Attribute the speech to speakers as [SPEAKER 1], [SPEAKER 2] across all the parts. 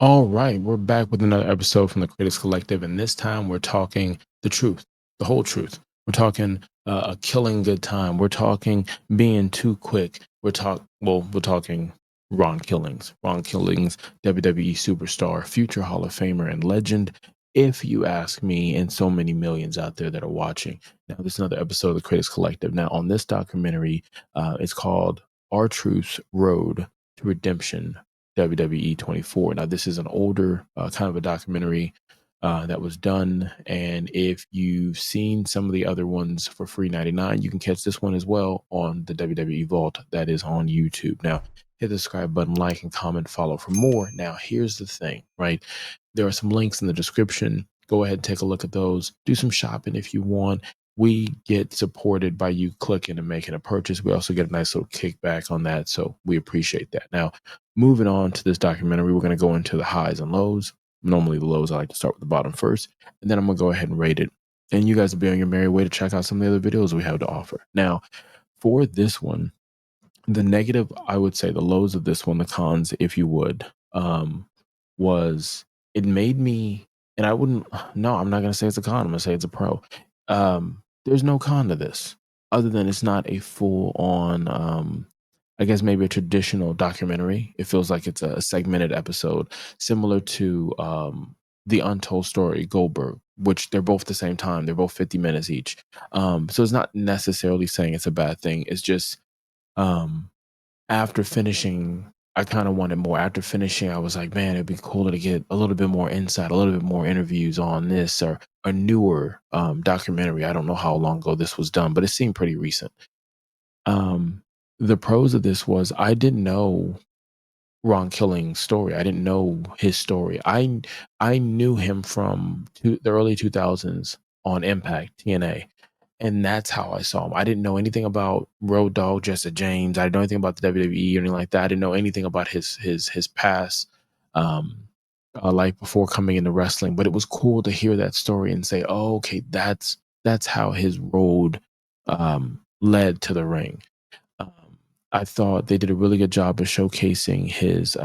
[SPEAKER 1] All right, we're back with another episode from the Critics Collective, and this time we're talking the truth, the whole truth. We're talking a killing good time. We're talking being too quick. We're talking Ron Killings, WWE superstar, future Hall of Famer, and legend. If you ask me, and so many millions out there that are watching. Now, this is another episode of the Critics Collective. Now, on this documentary, it's called "Our Truth's Road to Redemption." WWE 24. Now, this is an older kind of a documentary that was done. And if you've seen some of the other ones for free 99, you can catch this one as well on the WWE Vault that is on YouTube. Now, hit the subscribe button, like, and comment, follow for more. Now, here's the thing, right? There are some links in the description. Go ahead and take a look at those. Do some shopping if you want. We get supported by you clicking and making a purchase. We also get a nice little kickback on that. So we appreciate that. Now, moving on to this documentary, we're going to go into the highs and lows. Normally, the lows, I like to start with the bottom first, and then I'm going to go ahead and rate it. And you guys will be on your merry way to check out some of the other videos we have to offer. Now, for this one, the negative, I would say the lows of this one, the cons, if you would, was it made me, and I wouldn't, no, I'm not going to say it's a con. I'm going to say it's a pro. There's no con to this other than it's not a full on, I guess maybe a traditional documentary. It feels like it's a segmented episode, similar to the Untold Story Goldberg, which they're both the same time. They're both 50 minutes each. So it's not necessarily saying it's a bad thing. It's just um, after finishing, I kind of wanted more. After finishing, I was like, man, it'd be cooler to get a little bit more insight, a little bit more interviews on this or a newer documentary. I don't know how long ago this was done, but it seemed pretty recent. Um, the pros of this was I didn't know Ron Killing's story. I didn't know his story. I knew him from the early 2000s on Impact TNA, and that's how I saw him. I didn't know anything about Road Dogg, Jesse James. I didn't know anything about the WWE or anything like that. I didn't know anything about his past um, life before coming into wrestling. But it was cool to hear that story and say, "Oh, okay, that's how his road led to the ring." Um, I thought they did a really good job of showcasing his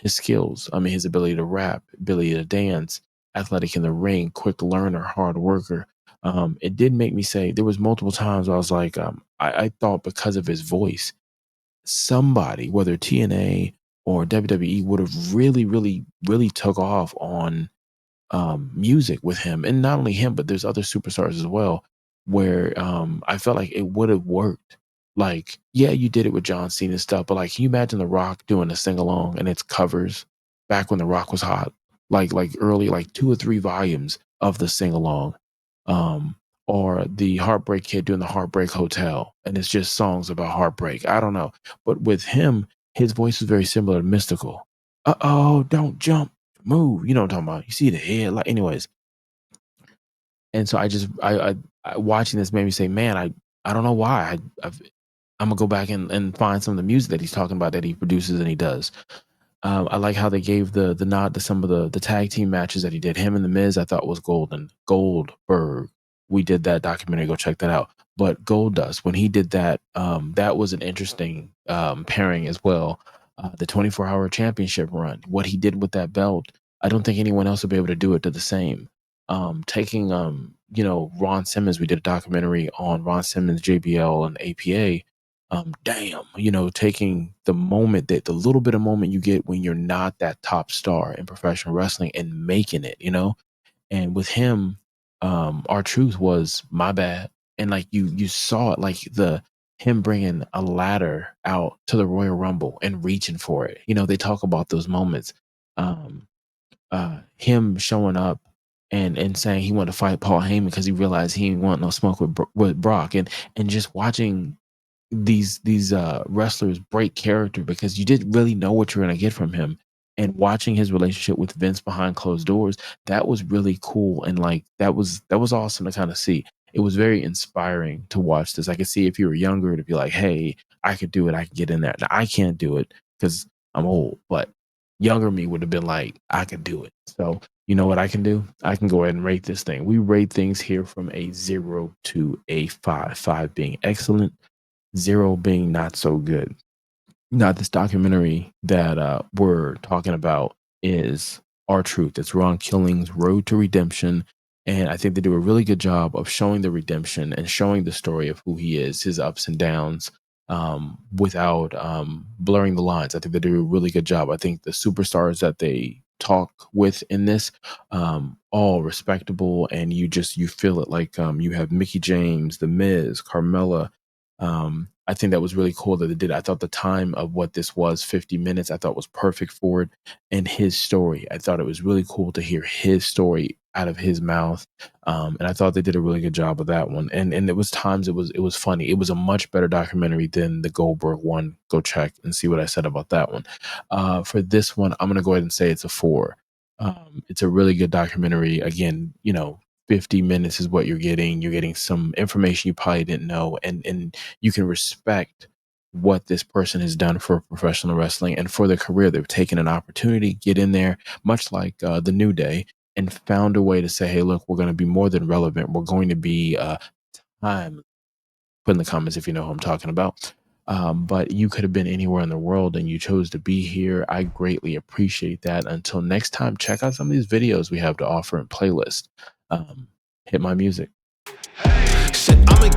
[SPEAKER 1] skills. I mean, his ability to rap, ability to dance, athletic in the ring, quick learner, hard worker. It did make me say there was multiple times where I was like, I thought because of his voice, somebody, whether TNA or WWE, would have really, really, really took off on music with him, and not only him, but there's other superstars as well, where I felt like it would have worked. Like, yeah, you did it with John Cena stuff, but like, can you imagine The Rock doing a sing along and it's covers back when The Rock was hot, like early, like 2 or 3 volumes of the sing along, um, or the Heartbreak Kid doing the Heartbreak Hotel, and it's just songs about heartbreak. I don't know, but with him, his voice is very similar to Mystical. Oh, don't jump, move. You know what I'm talking about. You see the head, like, anyways. And so I watching this made me say, man, I don't know why. I'm gonna go back and find some of the music that he's talking about that he produces and he does. I like how they gave the nod to some of the tag team matches that he did. Him and the Miz, I thought was golden. Goldberg. We did that documentary. Go check that out. But Goldust, when he did that, that was an interesting pairing as well. The 24-hour championship run, what he did with that belt, I don't think anyone else will be able to do it to the same. Taking Ron Simmons, we did a documentary on Ron Simmons, JBL, and APA. Damn, taking the little bit of moment you get when you're not that top star in professional wrestling and making it, and with him, our truth was my bad. And like you saw it, like the him bringing a ladder out to the Royal Rumble and reaching for it. They talk about those moments. Um, him showing up and saying he wanted to fight Paul Heyman because he realized he didn't want no smoke with Brock, and just watching these wrestlers break character because you didn't really know what you're gonna get from him. And watching his relationship with Vince behind closed doors, that was really cool. And like that was awesome to kind of see. It was very inspiring to watch this. I could see if you were younger to be like, hey, I could do it, I could get in there. Now I can't do it because I'm old, but younger me would have been like, I could do it. So you know what I can do? I can go ahead and rate this thing. We rate things here from a 0 to a 5, 5 being excellent, 0 being not so good. Now, this documentary that we're talking about is our truth. It's Ron Killing's Road to Redemption. And I think they do a really good job of showing the redemption and showing the story of who he is, his ups and downs, without blurring the lines. I think they do a really good job. I think the superstars that they talk with in this, all respectable, and you feel it. Like you have Mickie James, The Miz, Carmella. I think that was really cool that they did. I thought the time of what this was, 50 minutes, I thought was perfect for it. And his story, I thought it was really cool to hear his story out of his mouth. And I thought they did a really good job of that one. And it was times it was funny. It was a much better documentary than the Goldberg one. Go check and see what I said about that one. For this one, I'm gonna go ahead and say it's a 4. It's a really good documentary. Again, 50 minutes is what you're getting. You're getting some information you probably didn't know, and you can respect what this person has done for professional wrestling and for their career. They've taken an opportunity, get in there, much like the New Day, and found a way to say, "Hey, look, we're going to be more than relevant. We're going to be time." Put in the comments if you know who I'm talking about. But you could have been anywhere in the world and you chose to be here. I greatly appreciate that. Until next time, check out some of these videos we have to offer in playlist. Hit my music.
[SPEAKER 2] Shit, I'ma